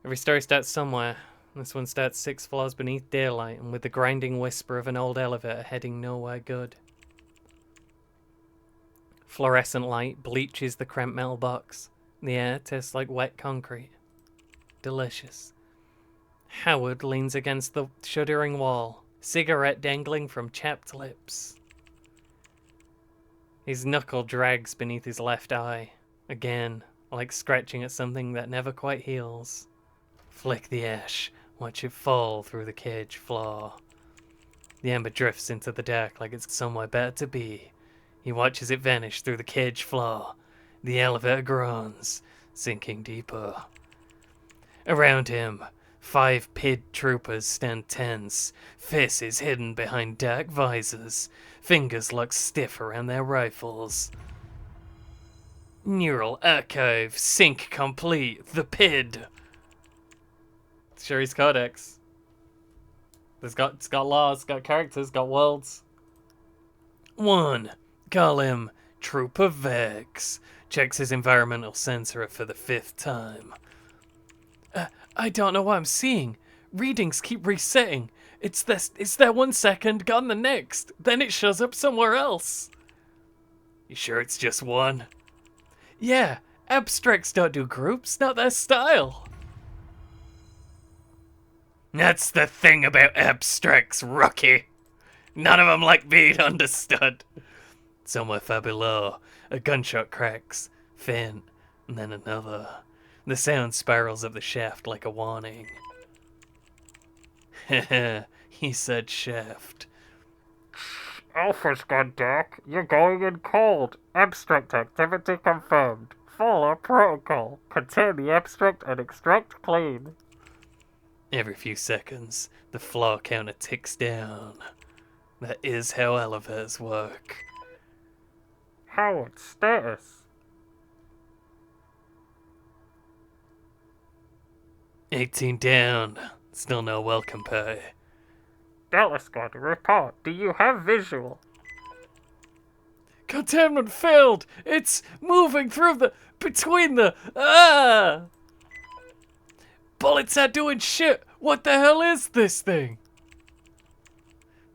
Every story starts somewhere. This one starts 6 floors beneath daylight and with the grinding whisper of an old elevator heading nowhere good. Fluorescent light bleaches the cramped metal box. The air tastes like wet concrete. Delicious. Howard leans against the shuddering wall, cigarette dangling from chapped lips. His knuckle drags beneath his left eye, again, like scratching at something that never quite heals. Flick the ash, watch it fall through the cage floor. The ember drifts into the dark like it's somewhere better to be. He watches it vanish through the cage floor. The elevator groans, sinking deeper. Around him, 5 PID troopers stand tense, faces hidden behind dark visors, fingers locked stiff around their rifles. Neural archive, sync complete, the PID. Sherry's Codex. It's got laws, got characters, got worlds. 1. Call him Trooper Vex. Checks his environmental sensor for the 5th time. I don't know what I'm seeing. Readings keep resetting. It's there 1 second, gone the next. Then it shows up somewhere else. You sure it's just one? Yeah, abstracts don't do groups, not their style. That's the thing about abstracts, rookie. None of them like being understood. Somewhere far below, a gunshot cracks, faint, and then another. The sound spirals up the shaft like a warning. Heh, he said shaft. Alpha's gone dark. You're going in cold. Abstract activity confirmed. Follow protocol. Contain the abstract and extract clean. Every few seconds, the floor counter ticks down. That is how elevators work. Howard, status. 18 down. Still no welcome pay. Delta Squad, report. Do you have visual? Containment failed! It's moving through between the, Bullets are doing shit! What the hell is this thing?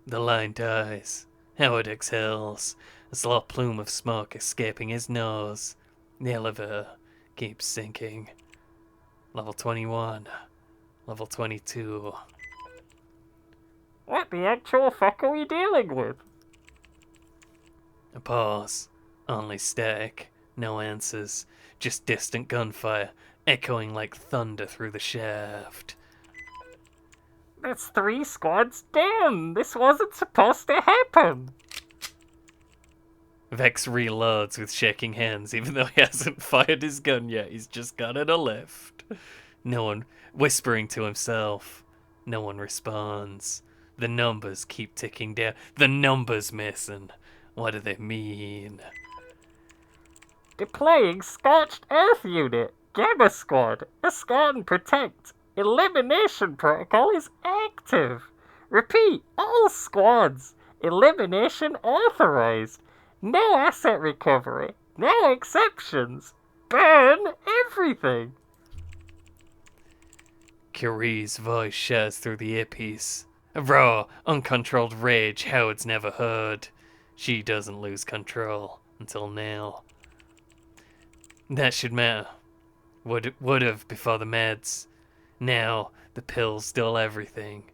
The line dies. Howard exhales, a slow plume of smoke escaping his nose. The elevator keeps sinking. Level 21. Level 22. What the actual fuck are we dealing with? A pause. Only static. No answers. Just distant gunfire, echoing like thunder through the shaft. That's 3 squads down. This wasn't supposed to happen. Vex reloads with shaking hands, even though he hasn't fired his gun yet. He's just got it a lift. No one whispering to himself. No one responds. The numbers keep ticking down. The numbers missing. What do they mean? Deploying Scorched Earth Unit. Gamma Squad. Escort and protect. Elimination protocol is active. Repeat, all squads. Elimination authorized. No asset recovery. No exceptions. Burn everything. Curie's voice shares through the earpiece. A raw, uncontrolled rage Howard's never heard. She doesn't lose control until now. That should matter. Would have before the meds. Now, the pills stole everything.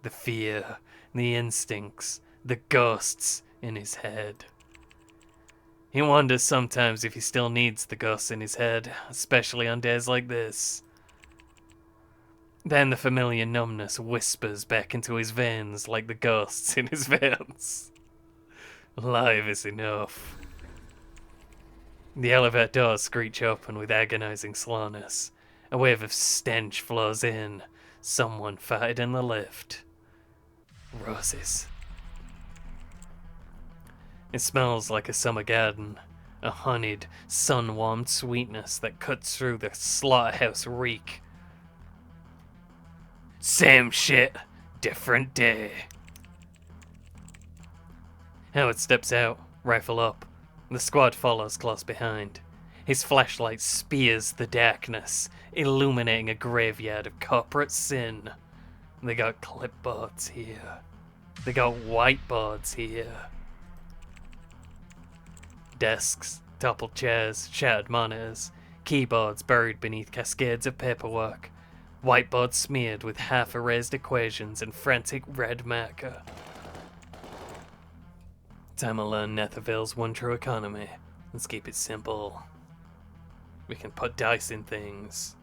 The fear, the instincts, the ghosts in his head. He wonders sometimes if he still needs the ghosts in his head, especially on days like this. Then the familiar numbness whispers back into his veins like the ghosts in his veins. Live is enough. The elevator doors screech open with agonizing slowness. A wave of stench flows in. Someone farted in the lift. Roses. It smells like a summer garden. A honeyed, sun-warmed sweetness that cuts through the slaughterhouse reek. Same shit, different day. Howard steps out, rifle up. The squad follows close behind. His flashlight spears the darkness, illuminating a graveyard of corporate sin. They got clipboards here. They got whiteboards here. Desks, toppled chairs, shattered monitors, keyboards buried beneath cascades of paperwork, whiteboards smeared with half-erased equations and frantic red marker. Time to learn Netherveil's one true economy. Let's keep it simple. We can put dice in things.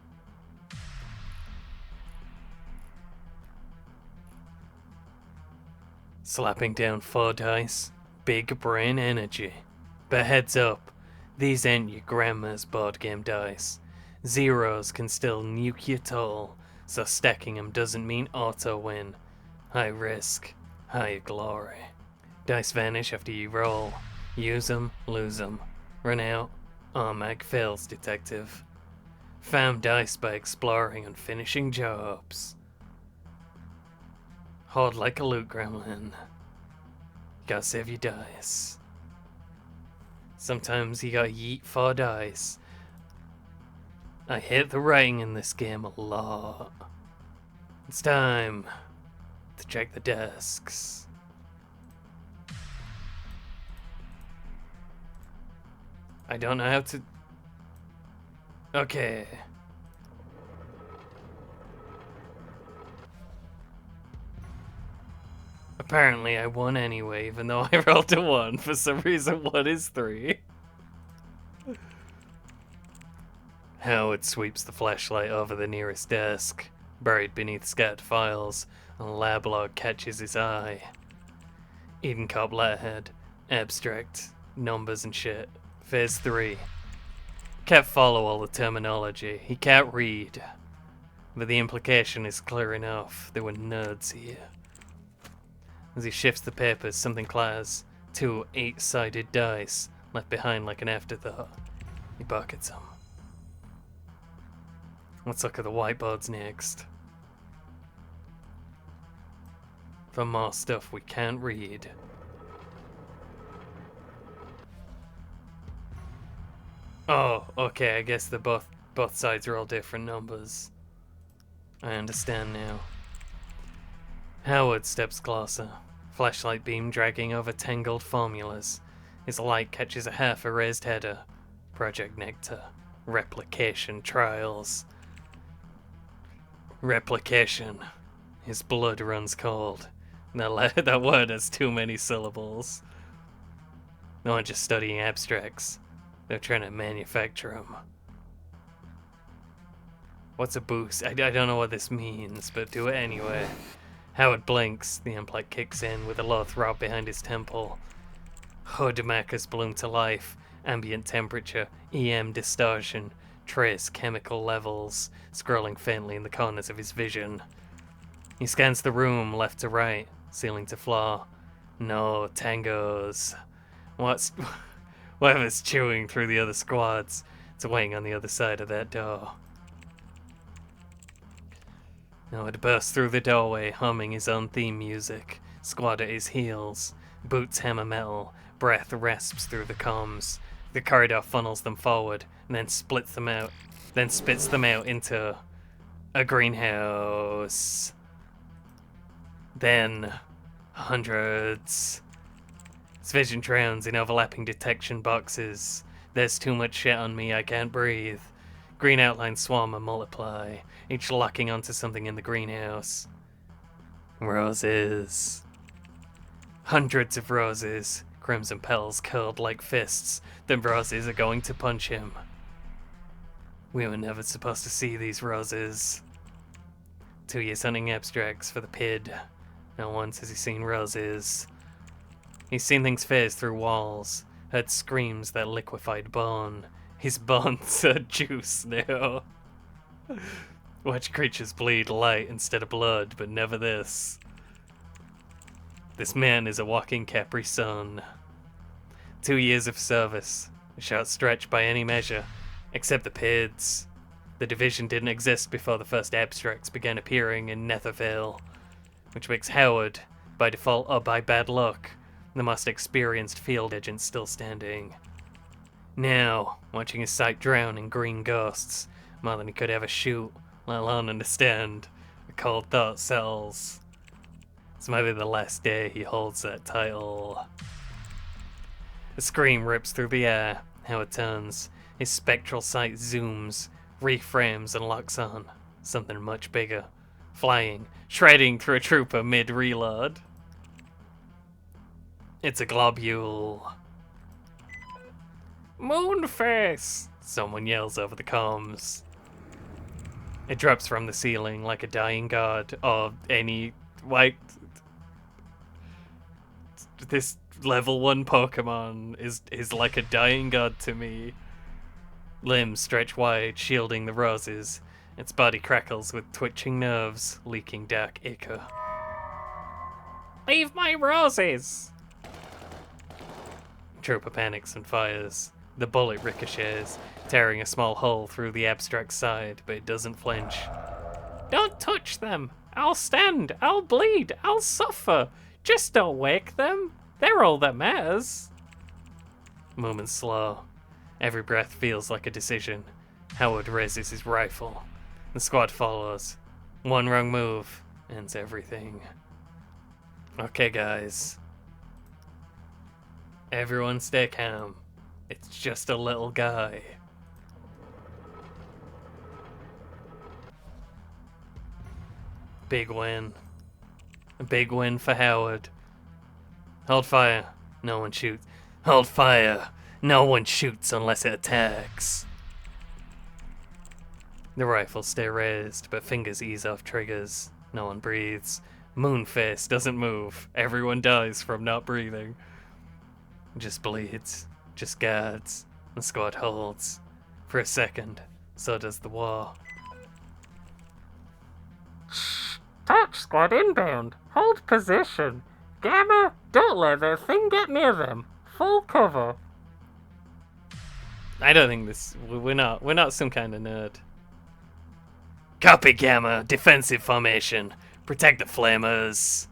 Slapping down 4 dice. Big brain energy. But heads up, these ain't your grandma's board game dice. Zeros can still nuke your toll, so stacking them doesn't mean auto-win. High risk, high glory. Dice vanish after you roll. Use them, lose them. Run out. Mag fails, detective. Found dice by exploring and finishing jobs. Hoard like a loot gremlin. Gotta save your dice. Sometimes you gotta yeet 4 dice. I hate the writing in this game a lot. It's time to check the desks. I don't know how to... Okay. Apparently I won anyway, even though I rolled a 1. For some reason 1 is 3. Howard sweeps the flashlight over the nearest desk. Buried beneath scattered files, a lab log catches his eye. Eden Cop letterhead. Abstract. Numbers and shit. Phase 3. Can't follow all the terminology. He can't read. But the implication is clear enough. There were nerds here. As he shifts the papers, something clatters. 2 8-sided dice, left behind like an afterthought. He buckets them. Let's look at the whiteboards next. For more stuff we can't read. Oh, okay, I guess both sides are all different numbers. I understand now. Howard steps closer, flashlight beam dragging over tangled formulas. His light catches a half-erased header. Project Nectar. Replication trials. Replication. His blood runs cold. That word has too many syllables. No one's just studying abstracts. They're trying to manufacture them. What's a boost? I don't know what this means, but do it anyway. Howard blinks. The imp light kicks in with a low throb behind his temple. Hood markers bloom to life. Ambient temperature, EM distortion, trace chemical levels, scrolling faintly in the corners of his vision. He scans the room left to right, ceiling to floor. No tangos. Whatever's chewing through the other squads, it's waiting on the other side of that door. Howard bursts through the doorway, humming his own theme music. Squad at his heels. Boots hammer metal. Breath rasps through the comms. The corridor funnels them forward, and then spits them out into a greenhouse. Then hundreds. His vision drowns in overlapping detection boxes. There's too much shit on me, I can't breathe. Green outlines swarm and multiply, each locking onto something in the greenhouse. Roses. Hundreds of roses. Crimson petals curled like fists. The roses are going to punch him. We were never supposed to see these roses. 2 years hunting abstracts for the PID. Not once has he seen roses. He's seen things phase through walls. Heard screams that liquefied bone. His bones are juice now. Watch creatures bleed light instead of blood, but never this. This man is a walking Capri Sun. 2 years of service. A short stretch by any measure, except the PIDs. The division didn't exist before the first abstracts began appearing in Netherveil, which makes Howard, by default or by bad luck, the most experienced field agent still standing. Now, watching his sight drown in green ghosts, more than he could ever shoot, let alone understand, a cold thought settles. This might be the last day he holds that title. A scream rips through the air. Howard turns. His spectral sight zooms, reframes, and locks on. Something much bigger. Flying, shredding through a trooper mid-reload. It's a globule. Moonface! Someone yells over the comms. It drops from the ceiling like a dying god, or any, like, this level 1 Pokemon is like a dying god to me. Limbs stretch wide, shielding the roses. Its body crackles with twitching nerves, leaking dark ichor. Leave my roses! Trooper panics and fires. The bullet ricochets, tearing a small hole through the abstract's side, but it doesn't flinch. Don't touch them! I'll stand, I'll bleed, I'll suffer! Just don't wake them! They're all that matters! Moments slow. Every breath feels like a decision. Howard raises his rifle. The squad follows. One wrong move ends everything. Okay, guys. Everyone stay calm. It's just a little guy. Big win. A big win for Howard. Hold fire. No one shoots. Hold fire. No one shoots unless it attacks. The rifles stay raised, but fingers ease off triggers. No one breathes. Moonface doesn't move. Everyone dies from not breathing. Just bleeds. Just guards. The squad holds. For a second, so does the war. Touch squad inbound. Hold position. Gamma, don't let that thing get near them. Full cover. I don't think this. We're not some kind of nerd. Copy, Gamma. Defensive formation. Protect the flamers.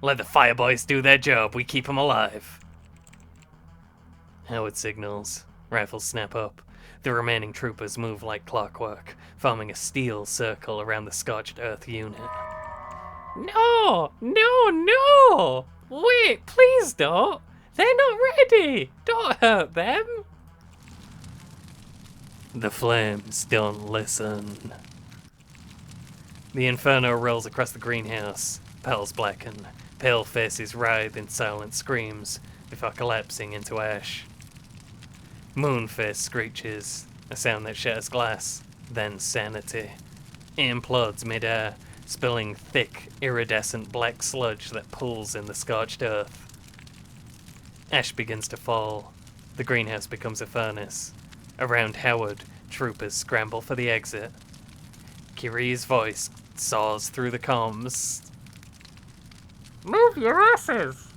Let the fireboys do their job. We keep them alive. Howard signals. Rifles snap up. The remaining troopers move like clockwork, forming a steel circle around the scorched earth unit. No! No, no! Wait, please don't! They're not ready! Don't hurt them! The flames don't listen. The inferno rolls across the greenhouse. Petals blacken. Pale faces writhe in silent screams before collapsing into ash. Moonface screeches, a sound that shatters glass, then sanity. It implodes mid-air, spilling thick, iridescent black sludge that pools in the scorched earth. Ash begins to fall. The greenhouse becomes a furnace. Around Howard, troopers scramble for the exit. Kiri's voice saws through the comms. Move your asses!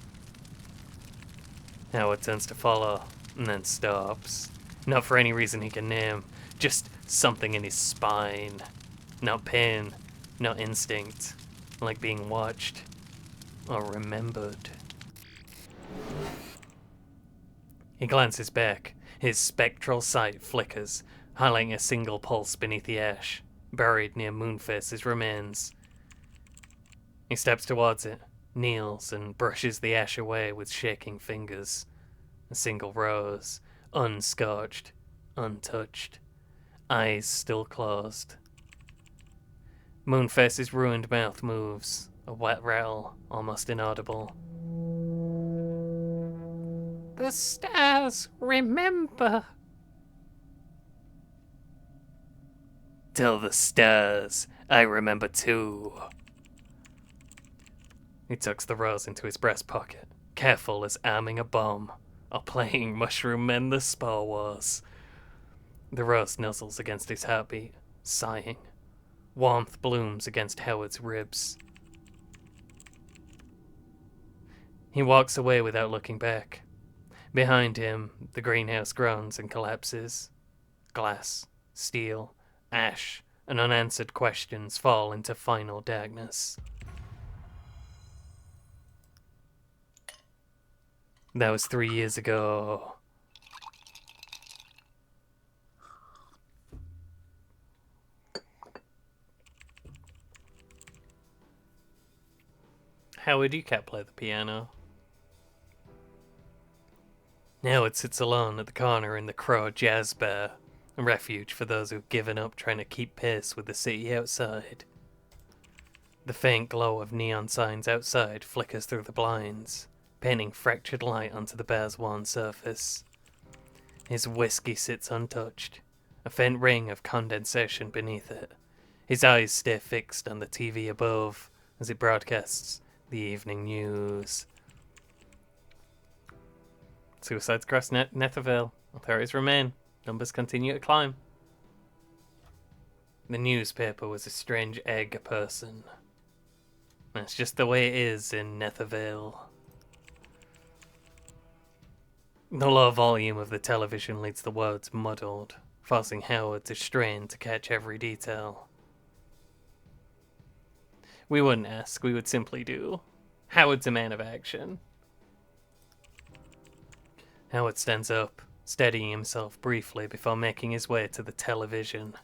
Howard turns to follow, and then stops. Not for any reason he can name, just something in his spine. Not pain, not instinct, like being watched or remembered. He glances back. His spectral sight flickers, highlighting a single pulse beneath the ash, buried near Moonface's remains. He steps towards it, kneels, and brushes the ash away with shaking fingers. A single rose, unscorched, untouched, eyes still closed. Moonface's ruined mouth moves, a wet rattle, almost inaudible. The stars remember. Tell the stars I remember too. He tucks the rose into his breast pocket, careful as arming a bomb, or playing Mushroom Men the Spore Wars. The rose nuzzles against his heartbeat, sighing. Warmth blooms against Howard's ribs. He walks away without looking back. Behind him, the greenhouse groans and collapses. Glass, steel, ash, and unanswered questions fall into final darkness. That was 3 years ago. Howard, you can't play the piano. Howard sits alone at the corner in the Crow Jazz Bar, a refuge for those who've given up trying to keep pace with the city outside. The faint glow of neon signs outside flickers through the blinds, painting fractured light onto the bar's worn surface. His whiskey sits untouched, a faint ring of condensation beneath it. His eyes stay fixed on the TV above as it broadcasts the evening news. Suicides across Netherveil. Authorities remain. Numbers continue to climb. The newspaper was a strange egg person. That's just the way it is in Netherveil. The low volume of the television leaves the words muddled, forcing Howard to strain to catch every detail. We wouldn't ask, we would simply do. Howard's a man of action. Howard stands up, steadying himself briefly before making his way to the television.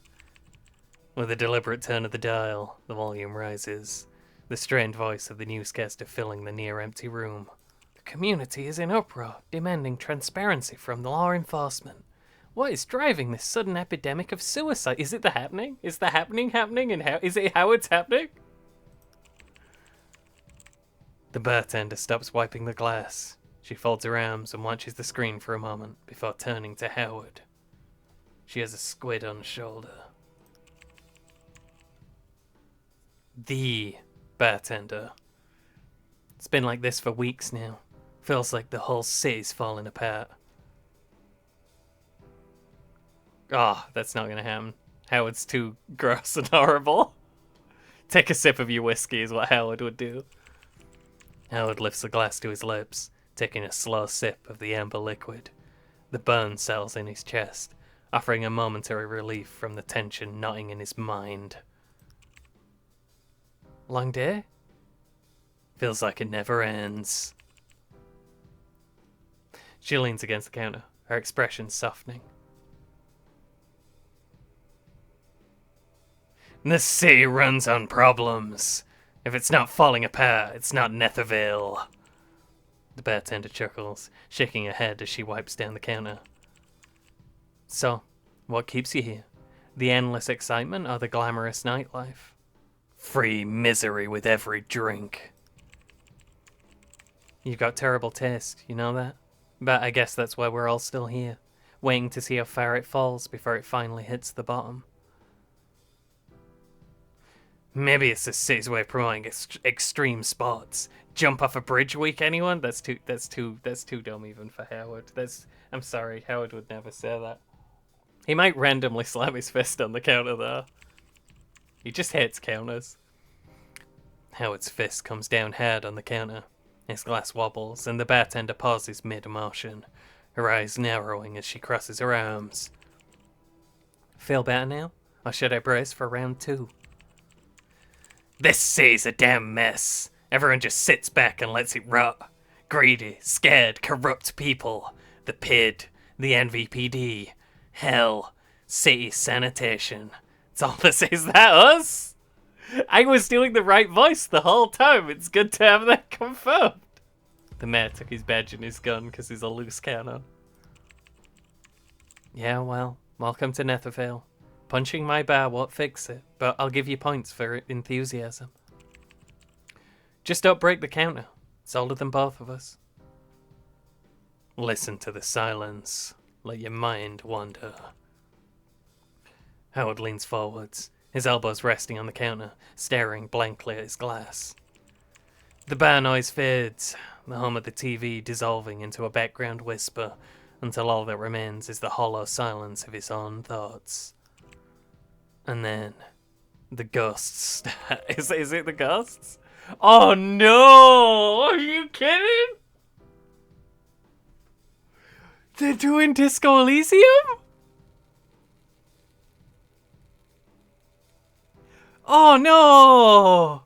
With a deliberate turn of the dial, the volume rises, the strained voice of the newscaster filling the near-empty room. The community is in uproar, demanding transparency from the law enforcement. What is driving this sudden epidemic of suicide? Is it the happening? Is the happening? And how is it Howard's happening? The bartender stops wiping the glass. She folds her arms and watches the screen for a moment before turning to Howard. She has a squid on her shoulder. The bartender. It's been like this for weeks now. Feels like the whole city's falling apart. Ah, that's not gonna happen. Howard's too gross and horrible. Take a sip of your whiskey is what Howard would do. Howard lifts the glass to his lips, taking a slow sip of the amber liquid. The burn settles in his chest, offering a momentary relief from the tension knotting in his mind. Long day? Feels like it never ends. She leans against the counter, her expression softening. The city runs on problems. If it's not falling apart, it's not Netherveil. The bartender chuckles, shaking her head as she wipes down the counter. So, what keeps you here? The endless excitement or the glamorous nightlife? Free misery with every drink. You've got terrible taste, you know that? But I guess that's why we're all still here, waiting to see how far it falls before it finally hits the bottom. Maybe it's the city's way of promoting extreme sports. Jump off a bridge week, anyone? That's too dumb even for Howard. I'm sorry, Howard would never say that. He might randomly slam his fist on the counter though. He just hates counters. Howard's fist comes down hard on the counter. His glass wobbles, and the bartender pauses mid-motion, her eyes narrowing as she crosses her arms. Feel better now? Or should I brace for round 2? This city's a damn mess. Everyone just sits back and lets it rot. Greedy, scared, corrupt people. The PID, the NVPD, hell, city sanitation. It's all this. Is that us? I was doing the right voice the whole time. It's good to have that confirmed. The mayor took his badge and his gun because he's a loose cannon. Yeah, well, welcome to Netherveil. Punching my bar won't fix it, but I'll give you points for enthusiasm. Just don't break the counter. It's older than both of us. Listen to the silence. Let your mind wander. Howard leans forwards, his elbows resting on the counter, staring blankly at his glass. The bar noise fades, the hum of the TV dissolving into a background whisper, until all that remains is the hollow silence of his own thoughts. And then, the ghosts. Is it the ghosts? Oh no! Are you kidding? They're doing Disco Elysium? Oh no!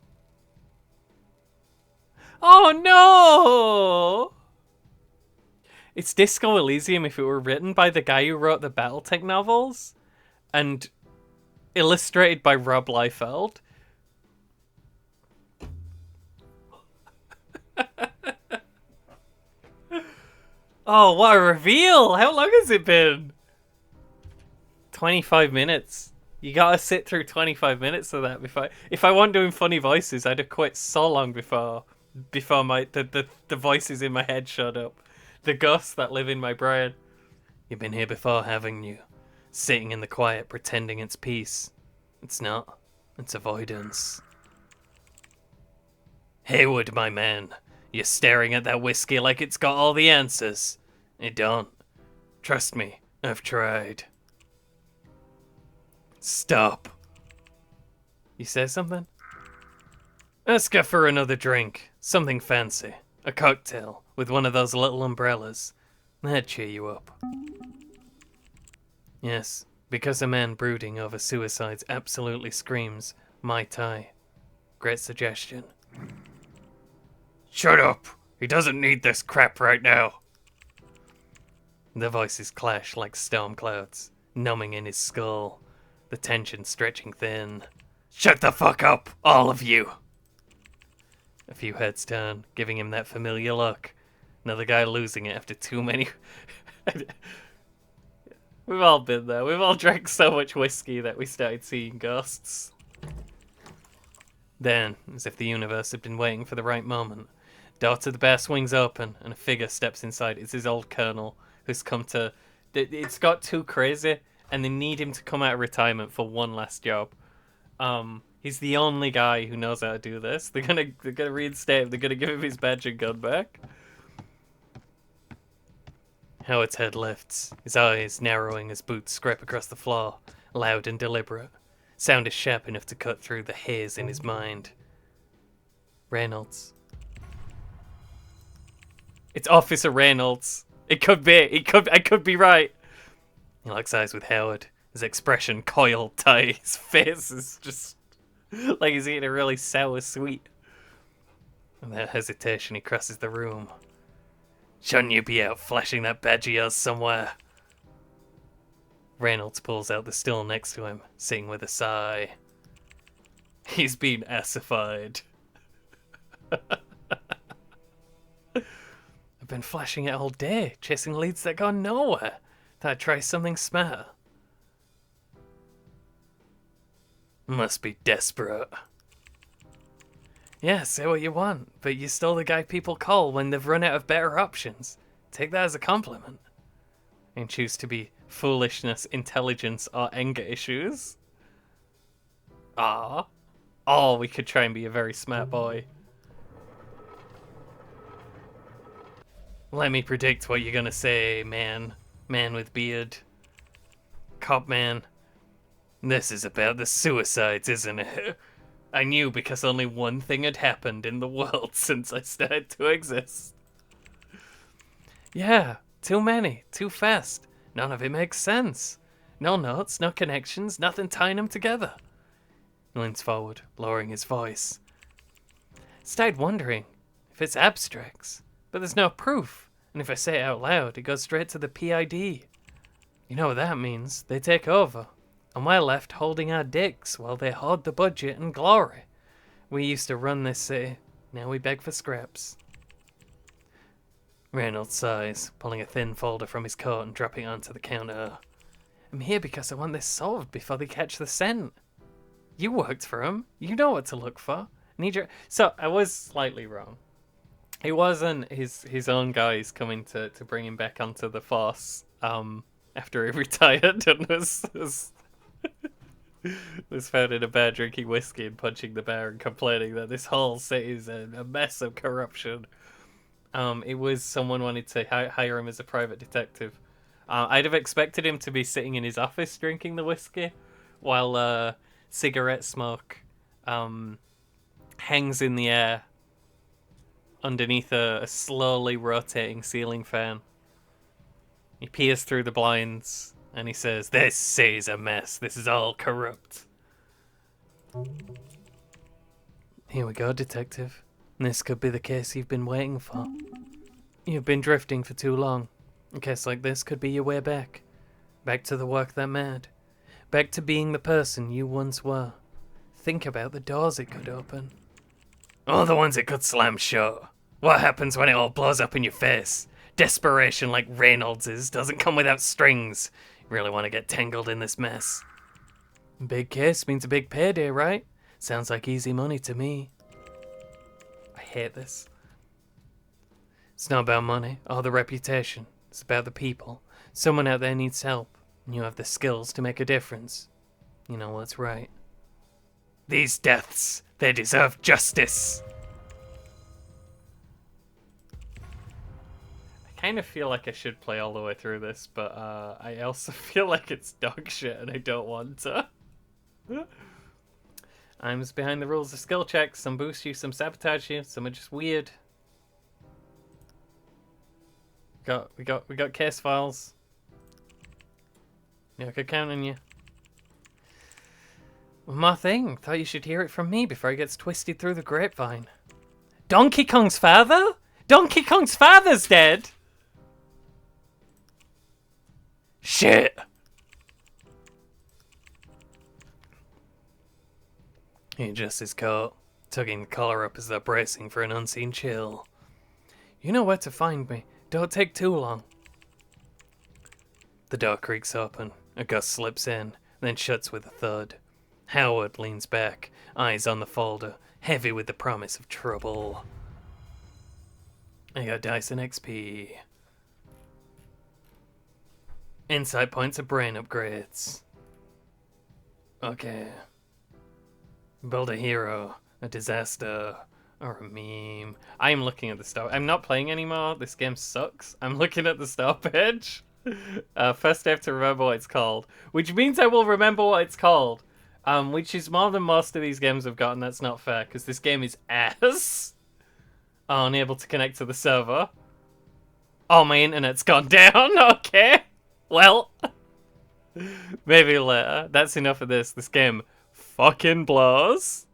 Oh no! It's Disco Elysium if it were written by the guy who wrote the Battletech novels and illustrated by Rob Liefeld. Oh, what a reveal! How long has it been? 25 minutes. You gotta sit through 25 minutes of that before. If I weren't doing funny voices, I'd have quit so long before the voices in my head showed up. The ghosts that live in my brain. You've been here before, haven't you? Sitting in the quiet, pretending it's peace. It's not. It's avoidance. Haywood, my man. You're staring at that whiskey like it's got all the answers. It don't. Trust me, I've tried. Stop. You say something? Let's go for another drink. Something fancy. A cocktail with one of those little umbrellas. That'd cheer you up. Yes, because a man brooding over suicides absolutely screams Mai Tai. Great suggestion. Shut up! He doesn't need this crap right now. The voices clash like storm clouds, numbing in his skull, the tension stretching thin. Shut the fuck up, all of you! A few heads turn, giving him that familiar look. Another guy losing it after too many... We've all been there. We've all drank so much whiskey that we started seeing ghosts. Then, as if the universe had been waiting for the right moment, door to the bear swings open and a figure steps inside. It's his old colonel who's come to... It's got too crazy and they need him to come out of retirement for one last job. He's the only guy who knows how to do this. They're gonna reinstate him. They're gonna give him his badge and gun back. Howard's head lifts, his eyes narrowing as boots scrape across the floor, loud and deliberate. Sound is sharp enough to cut through the haze in his mind. Reynolds. It's Officer Reynolds. It could be. I could be right. He locks eyes with Howard. His expression coiled tight. His face is just like he's eating a really sour sweet. Without hesitation, he crosses the room. Shouldn't you be out flashing that badge of yours somewhere? Reynolds pulls out the stool next to him, sitting with a sigh. He's been assified. I've been flashing it all day, chasing leads that go nowhere. Thought I'd try something smarter. Must be desperate. Yeah, say what you want, but you're still the guy people call when they've run out of better options. Take that as a compliment. And choose to be foolishness, intelligence, or anger issues. Ah. Or we could try and be a very smart boy. Let me predict what you're gonna say, man. Man with beard. Cop man. This is about the suicides, isn't it? I knew because only one thing had happened in the world since I started to exist. Yeah, too many, too fast. None of it makes sense. No notes, no connections, nothing tying them together. He leans forward, lowering his voice. Started wondering if it's abstracts, but there's no proof. And if I say it out loud, it goes straight to the PID. You know what that means? They take over. And we're left holding our dicks while they hoard the budget and glory. We used to run this city. Now we beg for scraps. Reynolds sighs, pulling a thin folder from his coat and dropping it onto the counter. I'm here because I want this solved before they catch the scent. You worked for him. You know what to look for. So I was slightly wrong. It wasn't his own guys coming to bring him back onto the force after he retired and was found in a bar drinking whiskey and punching the bar and complaining that this whole city is a mess of corruption. It was someone wanted to hire him as a private detective. I'd have expected him to be sitting in his office drinking the whiskey while cigarette smoke hangs in the air underneath a slowly rotating ceiling fan. He peers through the blinds and he says, "This city's a mess. This is all corrupt." Here we go, detective. This could be the case you've been waiting for. You've been drifting for too long. A case like this could be your way back. Back to the work that mattered. Back to being the person you once were. Think about the doors it could open. All the ones it could slam shut. What happens when it all blows up in your face? Desperation like Reynolds's doesn't come without strings. You really want to get tangled in this mess. Big case means a big payday, right? Sounds like easy money to me. I hate this. It's not about money or the reputation. It's about the people. Someone out there needs help, and you have the skills to make a difference. You know what's right. These deaths, they deserve justice. I kind of feel like I should play all the way through this, but I also feel like it's dog shit and I don't want to. I'm just behind the rules of skill checks. Some boost you, some sabotage you, some are just weird. We got case files. Yeah, I could count on you. One more thing. Thought you should hear it from me before it gets twisted through the grapevine. Donkey Kong's father? Donkey Kong's father's dead! Shit! He adjusts his coat, tugging the collar up as though bracing for an unseen chill. You know where to find me. Don't take too long. The door creaks open. A gust slips in, then shuts with a thud. Howard leans back, eyes on the folder, heavy with the promise of trouble. I got dice and XP. Insight points of brain upgrades. Okay. Build a hero, a disaster, or a meme. I'm looking at the start. I'm not playing anymore. This game sucks. I'm looking at the start page. First I have to remember what it's called. Which means I will remember what it's called. Which is more than most of these games have gotten. That's not fair, because this game is ass. Oh, unable to connect to the server. Oh, my internet's gone down. Okay. Well. Maybe later. That's enough of this. This game fucking blows.